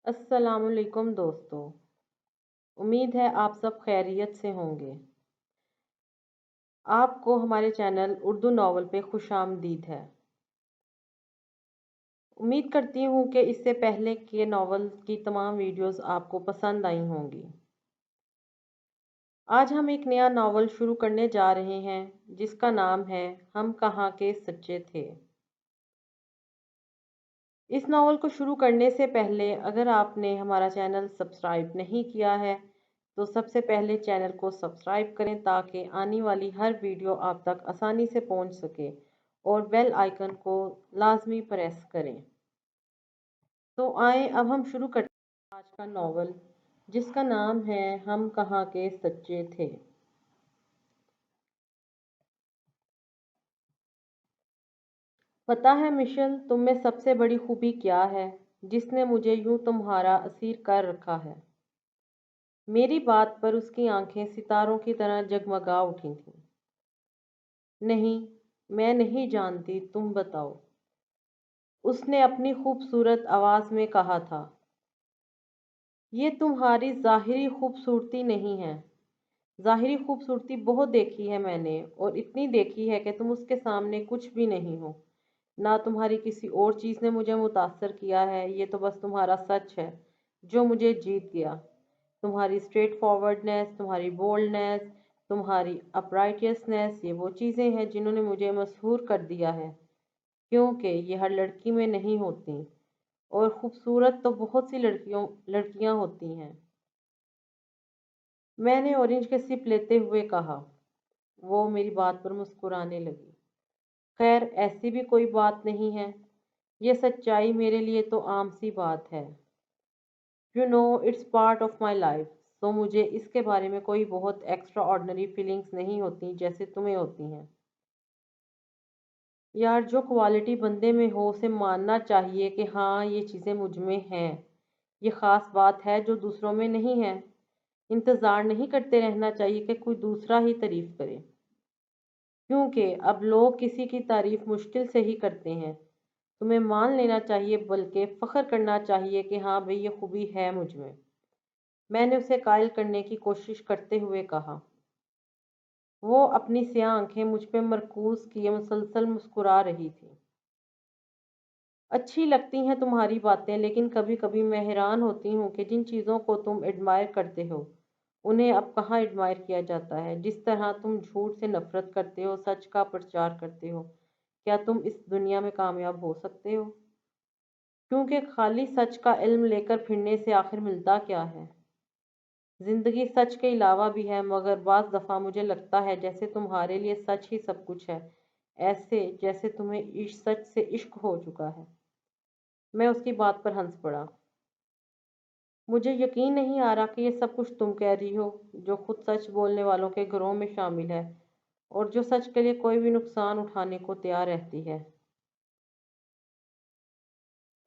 السلام علیکم دوستو، امید ہے آپ سب خیریت سے ہوں گے۔ آپ کو ہمارے چینل اردو ناول پہ خوش آمدید ہے۔ امید کرتی ہوں کہ اس سے پہلے کے ناول کی تمام ویڈیوز آپ کو پسند آئی ہوں گی۔ آج ہم ایک نیا ناول شروع کرنے جا رہے ہیں جس کا نام ہے ہم کہاں کے سچے تھے۔ اس ناول کو شروع کرنے سے پہلے اگر آپ نے ہمارا چینل سبسکرائب نہیں کیا ہے تو سب سے پہلے چینل کو سبسکرائب کریں تاکہ آنے والی ہر ویڈیو آپ تک آسانی سے پہنچ سکے اور بیل آئیکن کو لازمی پریس کریں۔ تو آئیں اب ہم شروع کرتے ہیں آج کا ناول جس کا نام ہے ہم کہاں کے سچے تھے۔ پتہ ہے مشل، تم میں سب سے بڑی خوبی کیا ہے جس نے مجھے یوں تمہارا اسیر کر رکھا ہے؟ میری بات پر اس کی آنکھیں ستاروں کی طرح جگمگا اٹھی تھیں۔ نہیں، میں نہیں جانتی، تم بتاؤ، اس نے اپنی خوبصورت آواز میں کہا تھا۔ یہ تمہاری ظاہری خوبصورتی نہیں ہے۔ ظاہری خوبصورتی بہت دیکھی ہے میں نے، اور اتنی دیکھی ہے کہ تم اس کے سامنے کچھ بھی نہیں ہو۔ نہ تمہاری کسی اور چیز نے مجھے متاثر کیا ہے، یہ تو بس تمہارا سچ ہے جو مجھے جیت گیا۔ تمہاری اسٹریٹ فارورڈنیس، تمہاری بولڈنیس، تمہاری اپرائٹنیس، یہ وہ چیزیں ہیں جنہوں نے مجھے مسحور کر دیا ہے، کیونکہ یہ ہر لڑکی میں نہیں ہوتی، اور خوبصورت تو بہت سی لڑکیاں ہوتی ہیں۔ میں نے اورنج کے سپ لیتے ہوئے کہا۔ وہ میری بات پر مسکرانے لگی۔ خیر، ایسی بھی کوئی بات نہیں ہے، یہ سچائی میرے لیے تو عام سی بات ہے۔ It's part of my life, so مجھے اس کے بارے میں کوئی بہت ایکسٹرا آرڈنری فیلنگز نہیں ہوتی جیسے تمہیں ہوتی ہیں۔ یار، جو کوالٹی بندے میں ہو اسے ماننا چاہیے کہ ہاں یہ چیزیں مجھ میں ہیں، یہ خاص بات ہے جو دوسروں میں نہیں ہے۔ انتظار نہیں کرتے رہنا چاہیے کہ کوئی دوسرا ہی تعریف کرے، کیونکہ اب لوگ کسی کی تعریف مشکل سے ہی کرتے ہیں۔ تمہیں مان لینا چاہیے، بلکہ فخر کرنا چاہیے کہ ہاں بھئی یہ خوبی ہے مجھ میں نے اسے قائل کرنے کی کوشش کرتے ہوئے کہا۔ وہ اپنی سیاہ آنکھیں مجھ پہ مرکوز کیے مسلسل مسکرا رہی تھی۔ اچھی لگتی ہیں تمہاری باتیں، لیکن کبھی کبھی میں حیران ہوتی ہوں کہ جن چیزوں کو تم ایڈمائر کرتے ہو انہیں اب کہاں ایڈمائر کیا جاتا ہے۔ جس طرح تم جھوٹ سے نفرت کرتے ہو، سچ کا پرچار کرتے ہو، کیا تم اس دنیا میں کامیاب ہو سکتے ہو؟ کیونکہ خالی سچ کا علم لے کر پھرنے سے آخر ملتا کیا ہے؟ زندگی سچ کے علاوہ بھی ہے، مگر بعض دفعہ مجھے لگتا ہے جیسے تمہارے لیے سچ ہی سب کچھ ہے، ایسے جیسے تمہیں سچ سے عشق ہو چکا ہے۔ میں اس کی بات پر ہنس پڑا۔ مجھے یقین نہیں آ رہا کہ یہ سب کچھ تم کہہ رہی ہو، جو خود سچ بولنے والوں کے گروہ میں شامل ہے، اور جو سچ کے لیے کوئی بھی نقصان اٹھانے کو تیار رہتی ہے۔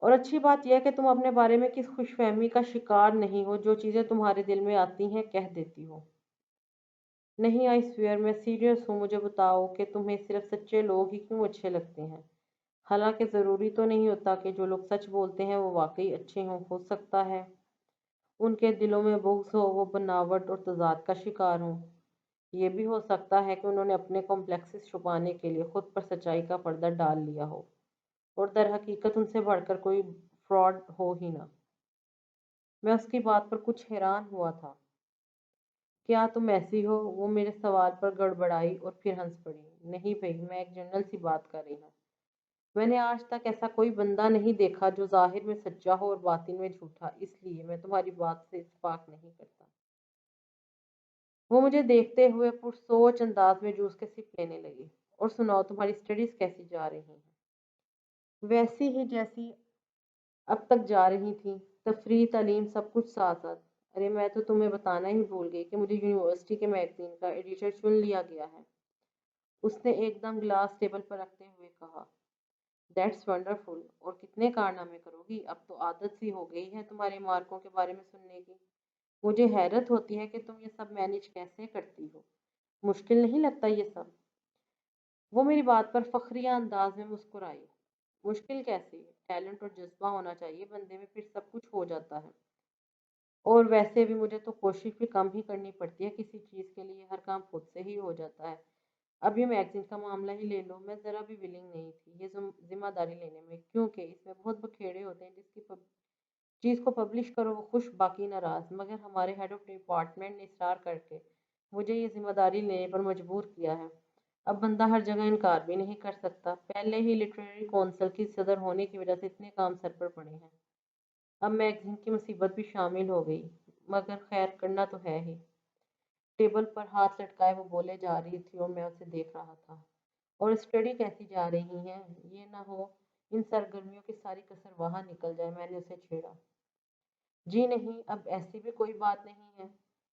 اور اچھی بات یہ ہے کہ تم اپنے بارے میں کس خوش فہمی کا شکار نہیں ہو، جو چیزیں تمہارے دل میں آتی ہیں کہہ دیتی ہو۔ نہیں، آئی سویئر، میں سیریس ہوں، مجھے بتاؤ کہ تمہیں صرف سچے لوگ ہی کیوں اچھے لگتے ہیں؟ حالانکہ ضروری تو نہیں ہوتا کہ جو لوگ سچ بولتے ہیں وہ واقعی اچھے ہوں، ہو سکتا ہے ان کے دلوں میں بغض ہو، وہ بناوٹ اور تضاد کا شکار ہوں۔ یہ بھی ہو سکتا ہے کہ انہوں نے اپنے کمپلیکسز چھپانے کے لیے خود پر سچائی کا پردہ ڈال لیا ہو، اور در حقیقت ان سے بڑھ کر کوئی فراڈ ہو ہی نہ۔ میں اس کی بات پر کچھ حیران ہوا تھا۔ کیا تم ایسی ہو؟ وہ میرے سوال پر گڑبڑائی اور پھر ہنس پڑی۔ نہیں بھائی، میں ایک جنرل سی بات کر رہی ہوں۔ میں نے آج تک ایسا کوئی بندہ نہیں دیکھا جو ظاہر میں سچا ہو اور باطن میں جھوٹا، اس لیے میں تمہاری بات سے اتفاق نہیں کرتا۔ وہ مجھے دیکھتے ہوئے پرسوچ انداز میں جوس کے سپ لینے لگی۔ اور سناؤ، تمہاری اسٹڈیز کیسی جا رہی ہیں؟ ویسی ہی جیسی اب تک جا رہی تھی، تفریح، تعلیم، سب کچھ ساتھ ساتھ۔ ارے میں تو تمہیں بتانا ہی بھول گئی کہ مجھے یونیورسٹی کے میگزین کا ایڈیٹر چن لیا گیا ہے، اس نے ایک دم گلاس ٹیبل پر رکھتے ہوئے کہا۔ دیٹس ونڈرفل، اور کتنے کارنامے کرو گی؟ اب تو عادت سی ہو گئی ہے تمہارے مارکوں کے بارے میں سننے کی۔ مجھے حیرت ہوتی ہے کہ تم یہ سب مینیج کیسے کرتی ہو، مشکل نہیں لگتا یہ سب؟ وہ میری بات پر فخریہ انداز میں مسکرائی۔ मुश्किल कैसे? टैलेंट और जज़्बा होना चाहिए बंदे में, फिर सब कुछ हो जाता है। और वैसे भी मुझे तो कोशिश भी कम ही करनी पड़ती है किसी चीज़ के लिए, हर काम खुद से ही हो जाता है। अब ये मैगज़ीन का मामला ही ले लो, मैं ज़रा भी विलिंग नहीं थी ये ज़िम्मेदारी लेने में, क्योंकि इसमें बहुत बखेड़े होते हैं, जिसकी चीज़ को पब्लिश करो वो खुश बाकी नाराज़। मगर हमारे हेड ऑफ डिपार्टमेंट ने इस्रार करके मुझे ये ज़िम्मेदारी लेने पर मजबूर किया है। अब बंदा हर जगह इनकार भी नहीं कर सकता। पहले ही लिटरेरी कौंसिल की सदर होने की वजह से इतने काम सर पर पड़े हैं, अब मैगज़ीन की मुसीबत भी शामिल हो गई। मगर खैर करना तो है ही। टेबल पर हाथ लटकाए वो बोले जा रही थी और मैं उसे देख रहा था। और स्टडी कैसी जा रही है? ये ना हो इन सरगर्मियों की सारी कसर वहां निकल जाए। मैंने उसे छेड़ा। जी नहीं, अब ऐसी भी कोई बात नहीं है।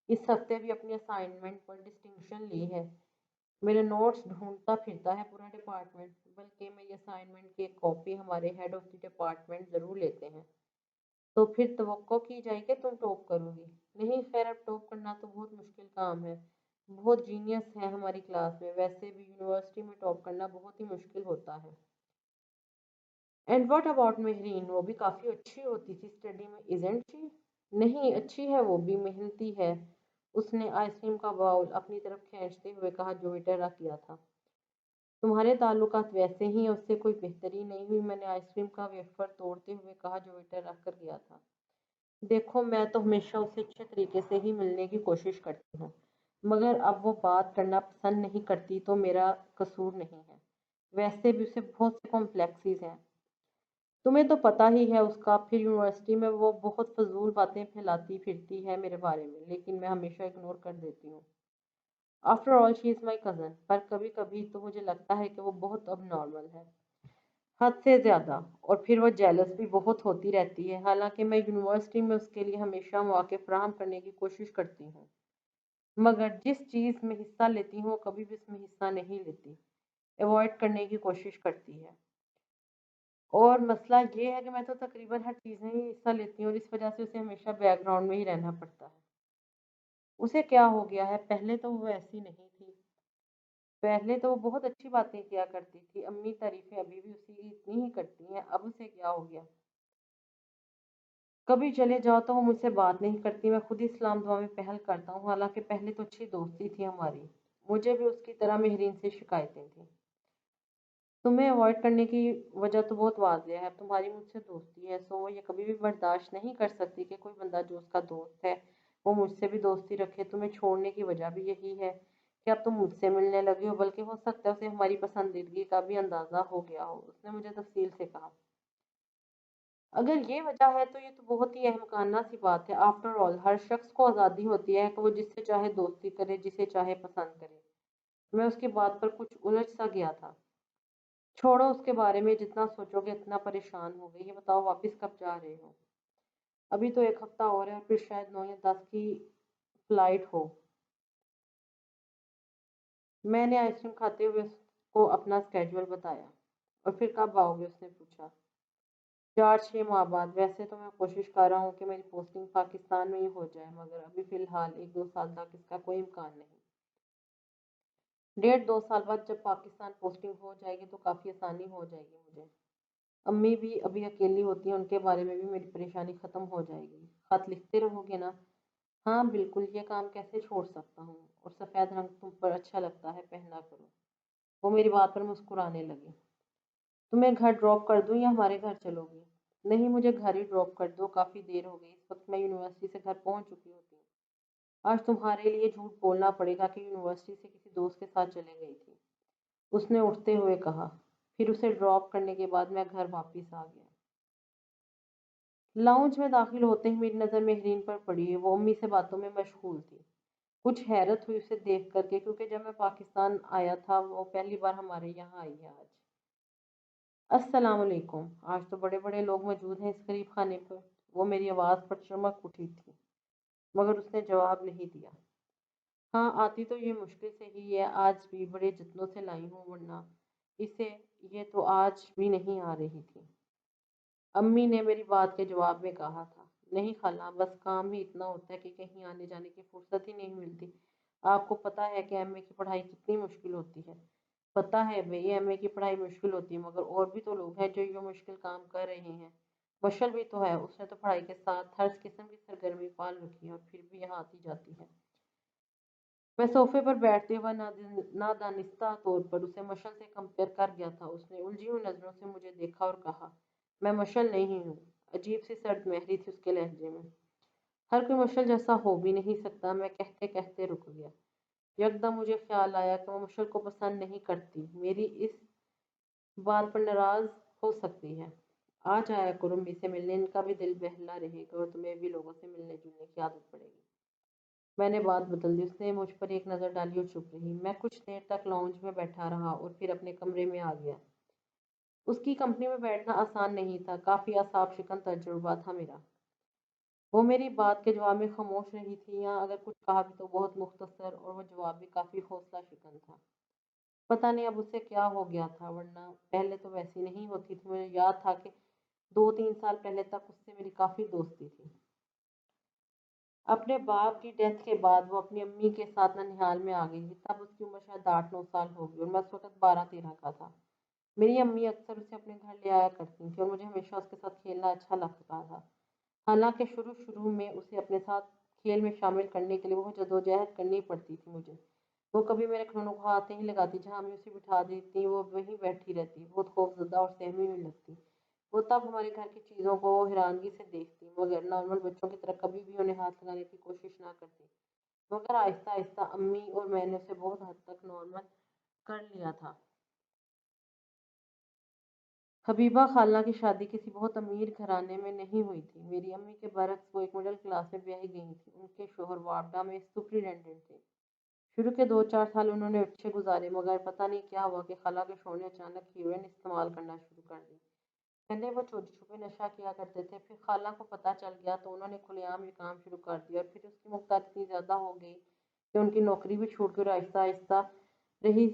इस हफ्ते भी अपनी असाइनमेंट पर डिस्टिंक्शन ली है। मेरे नोट्स ढूंढता फिरता है पूरा डिपार्टमेंट। बल्कि मेरी असाइनमेंट की एक कॉपी हमारे हेड ऑफ द डिपार्टमेंट ज़रूर लेते हैं। तो फिर तवक्को की जाए कि तुम टॉप करोगी। नहीं खैर, अब टॉप करना तो बहुत मुश्किल काम है। बहुत जीनियस है हमारी क्लास में। वैसे भी यूनिवर्सिटी में टॉप करना बहुत ही मुश्किल होता है। And what about Mehreen? वो भी काफ़ी अच्छी होती थी स्टडी में, इजंट शी? नहीं, अच्छी है, वो भी मेहनती है। उसने आइसक्रीम का बाउल अपनी तरफ खींचते हुए कहा जो वेटर रख किया था। तुम्हारे ताल्लुकात वैसे ही हैं, उससे कोई बेहतरी नहीं हुई। मैंने आइसक्रीम का वेफर तोड़ते हुए कहा जो वेटर रख कर गया था। देखो, मैं तो हमेशा उसे अच्छे तरीके से ही मिलने की कोशिश करती हूँ, मगर अब वो बात करना पसंद नहीं करती तो मेरा कसूर नहीं है। वैसे भी उसे बहुत से कॉम्प्लेक्सीज हैं, तुम्हें तो पता ही है उसका। फिर यूनिवर्सिटी में वो बहुत फजूल बातें फैलाती फिरती है मेरे बारे में, लेकिन मैं हमेशा इग्नोर कर देती हूँ। After all she is my cousin. पर कभी कभी तो मुझे लगता है कि वो बहुत अब नॉर्मल है, हद से ज़्यादा। और फिर वो जेलस भी बहुत होती रहती है। हालांकि मैं यूनिवर्सिटी में उसके लिए हमेशा मौके फराहम करने की कोशिश करती हूँ, मगर जिस चीज़ में हिस्सा लेती हूँ वो कभी भी उसमें हिस्सा नहीं लेती, अवॉइड करने की कोशिश करती है। और मसला ये है कि मैं तो तकरीबन हर चीज़ में ही हिस्सा लेती हूँ और इस वजह से उसे हमेशा बैकग्राउंड में ही रहना पड़ता है। उसे क्या हो गया है? पहले तो वो ऐसी नहीं थी। पहले तो वो बहुत अच्छी बातें किया करती थी। अम्मी तारीफें अभी भी उसी की इतनी ही करती हैं। अब उसे क्या हो गया? कभी चले जाओ तो वो मुझसे बात नहीं करती। मैं खुद ही सलाम दुआ में पहल करता हूँ। हालांकि पहले तो अच्छी दोस्ती थी हमारी। मुझे भी उसकी तरह मेहरीन से शिकायतें थी। तुम्हें अवॉइड करने की वजह तो बहुत वाज़ेह है। तुम्हारी मुझसे दोस्ती है, सो वो ये कभी भी बर्दाश्त नहीं कर सकती कि कोई बंदा जो उसका दोस्त है वो मुझसे भी दोस्ती रखे। तुम्हें छोड़ने की वजह भी यही है कि अब तुम मुझसे मिलने लगे हो। बल्कि हो सकता है उसे हमारी पसंदीदगी का भी अंदाज़ा हो गया हो। उसने मुझे तफसील से कहा। अगर ये वजह है तो ये तो बहुत ही अहमकाना सी बात है। आफ्टर ऑल हर शख्स को आज़ादी होती है कि वो जिससे चाहे दोस्ती करे, जिसे चाहे पसंद करे। मैं उसकी बात पर कुछ उलझ सा गया था। छोड़ो, उसके बारे में जितना सोचोगे इतना परेशान होगे। ये बताओ, वापस कब जा रहे हो? अभी तो एक हफ्ता और है और फिर शायद 9 या 10 की फ्लाइट हो। मैंने आइसक्रीम खाते हुए उसको अपना स्केड्यूल बताया। और फिर कब आओगे? उसने पूछा। 4-6 माह बाद। वैसे तो मैं कोशिश कर रहा हूँ कि मेरी पोस्टिंग पाकिस्तान में ही हो जाए, मगर अभी फ़िलहाल 1-2 साल तक इसका कोई इम्कान नहीं। 1.5-2 साल बाद जब पाकिस्तान पोस्टिंग हो जाएगी तो काफ़ी आसानी हो जाएगी मुझे। अम्मी भी अभी अकेली होती हैं, उनके बारे में भी मेरी परेशानी ख़त्म हो जाएगी। खत लिखते रहोगे ना? हाँ बिल्कुल, ये काम कैसे छोड़ सकता हूँ। और सफ़ेद रंग तुम पर अच्छा लगता है, पहना करो। वो मेरी बात पर मुस्कुराने लगी। तुम्हें घर ड्रॉप कर दूँ या हमारे घर चलोगी? नहीं, मुझे घर ही ड्रॉप कर दो, काफ़ी देर हो गई। इस वक्त मैं यूनिवर्सिटी से घर पहुँच चुकी होती हूँ। आज तुम्हारे लिए झूठ बोलना पड़ेगा कि यूनिवर्सिटी से किसी दोस्त के साथ चले गई थी, उसने उठते हुए कहा। फिर उसे ड्रॉप करने के बाद मैं घर वापस आ गया। लाउंज में दाखिल होते ही मेरी नज़र मेहरीन पर पड़ी। वो अम्मी से बातों में मशगूल थी। कुछ हैरत हुई उसे देख करके, क्योंकि जब मैं पाकिस्तान आया था वो पहली बार हमारे यहाँ आई है आज। अस्सलाम वालेकुम। आज तो बड़े बड़े लोग मौजूद हैं इस गरीब खाने पर। वो मेरी आवाज़ पर चमक उठी थी, मगर उसने जवाब नहीं दिया। हाँ, आती तो ये मुश्किल से ही है। आज भी बड़े जत्नों से लाई हूँ, वरना इसे ये तो आज भी नहीं आ रही थी। अम्मी ने मेरी बात के जवाब में कहा था। नहीं खाला, बस काम ही इतना होता है कि कहीं आने जाने की फुर्सत ही नहीं मिलती। आपको पता है कि एमए की पढ़ाई कितनी मुश्किल होती है। पता है BA MA की पढ़ाई मुश्किल होती है, मगर और भी तो लोग हैं जो ये मुश्किल काम कर रहे हैं। मशल भी तो है, उसने तो पढ़ाई के साथ हर किस्म की सरगर्मी पाल रखी है और फिर भी यहाँ आती जाती है। मैं सोफे पर बैठते हुए नादानिस्ता तौर पर उसे मशल से कंपेयर कर गया था। उसने उलझी हुई नजरों से मुझे देखा और कहा, मैं मशल नहीं हूँ। अजीब सी सर्द महरी थी उसके लहजे में। हर कोई मशल जैसा हो भी नहीं सकता। मैं कहते कहते रुक गया। यकदम मुझे ख्याल आया कि वो मशल को पसंद नहीं करती, मेरी इस बात पर नाराज हो सकती है। आ जाया करो मम्मी से मिलने, इनका भी दिल बहला रहेगा और तुम्हें भी लोगों से मिलने जुलने की आदत पड़ेगी। मैंने बात बदल दी। उसने मुझ पर एक नज़र डाली और चुप रही। मैं कुछ देर तक लाउंज में बैठा रहा और फिर अपने कमरे में आ गया। उसकी कंपनी में बैठना आसान नहीं था, काफ़ी असाब शिकन तजुर्बा था मेरा। वो मेरी बात के जवाब में खामोश रही थी, या अगर कुछ कहा भी तो बहुत मुख्तसर, और वो जवाब भी काफ़ी हौसला शिकन था। पता नहीं अब उससे क्या हो गया था, वरना पहले तो वैसी नहीं होती थी। मुझे याद था कि 2-3 साल पहले तक उससे मेरी काफ़ी दोस्ती थी। अपने बाप की डेथ के बाद वो अपनी अम्मी के साथ ननिहाल में आ गई थी। तब उसकी उम्र शायद 8-9 साल होगी और मैं उस वक्त 12-13 का था। मेरी अम्मी अक्सर उसे अपने घर ले आया करती थी और मुझे हमेशा उसके साथ खेलना अच्छा लगता था। हालांकि शुरू शुरू में उसे अपने साथ खेल में शामिल करने के लिए बहुत जदोजहद करनी पड़ती थी मुझे। वो कभी मेरे खिलौनों को हाथ नहीं लगाती। जहाँ अम्मी उसे बिठा देती वो वहीं बैठी रहती, बहुत खौफजदा और सहमी हुई लगती। वो तब हमारे घर की चीज़ों को हैरानगी से देखती, मगर नॉर्मल बच्चों की तरह कभी भी उन्हें हाथ लगाने की कोशिश ना करती। मगर आहिस्ता आहिस्ता अम्मी और मैंने उसे बहुत हद तक नॉर्मल कर लिया था। हबीबा खाला की शादी किसी बहुत अमीर घराने में नहीं हुई थी। मेरी अम्मी के बरक्स वो एक मिडिल क्लास में ब्याही गई थी। उनके शोहर वापडा में सुपरिटेंडेंट थे। शुरू के 2-4 साल उन्होंने अच्छे गुजारे, मगर पता नहीं क्या हुआ कि खाला के शोहर ने अचानक हीरोइन इस्तेमाल करना शुरू कर दी। पहले वो छोटे छुपे नशा किया करते थे, फिर खाला को पता चल गया तो उन्होंने खुलेआम ये काम शुरू कर दिया, और फिर उसकी मुख्तार इतनी ज़्यादा हो गई कि उनकी नौकरी भी छूट गई और रही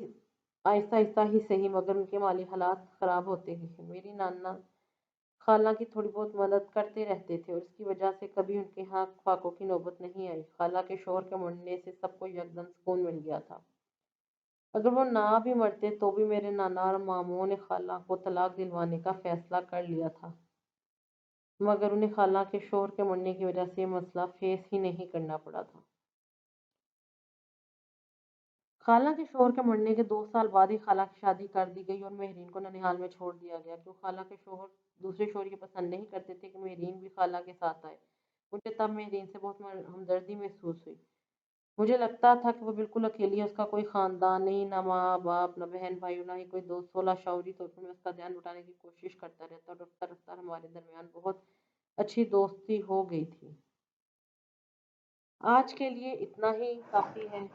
आहिस्ता आहिस्ता ही सही, मगर उनके माली हालात ख़राब होते गए। मेरी नाना खाला की थोड़ी बहुत मदद करते रहते थे और इसकी वजह से कभी उनके यहाँ फाकों की नौबत नहीं आई। खाला के शोहर के मरने से सबको यकदम सुकून मिल गया था। अगर वो ना भी मरते तो भी मेरे नाना और मामू ने खाला को तलाक दिलवाने का फैसला कर लिया था, मगर उन्हें खाला के शोहर के मरने की वजह से ये मसला फेस ही नहीं करना पड़ा था। खाला के शोहर के मरने के 2 साल बाद ही खाला की शादी कर दी गई और मेहरीन को ननिहाल में छोड़ दिया गया, क्यों खाला के शोहर दूसरे शोहर की पसंद नहीं करते थे कि मेहरीन भी खाला के साथ आए। मुझे तब मेहरीन से बहुत हमदर्दी महसूस हुई। मुझे लगता था कि वो बिल्कुल अकेली है, उसका कोई खानदान नहीं, ना माँ बाप, ना बहन भाई, ना ही कोई दोस्त। 16 शौरी तौर पर मैं उसका ध्यान उठाने की कोशिश करता रहता और रफ्ता रफ्ता हमारे दरमियान बहुत अच्छी दोस्ती हो गई थी। आज के लिए इतना ही काफ़ी है।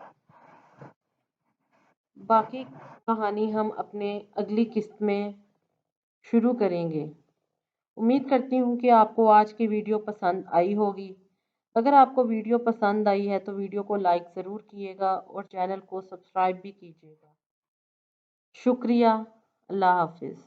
बाकी कहानी हम अपने अगली किस्त में शुरू करेंगे। उम्मीद करती हूँ कि आपको आज की वीडियो पसंद आई होगी। अगर आपको वीडियो पसंद आई है तो वीडियो को लाइक ज़रूर कीजिएगा और चैनल को सब्सक्राइब भी कीजिएगा। शुक्रिया। अल्लाह हाफिज़।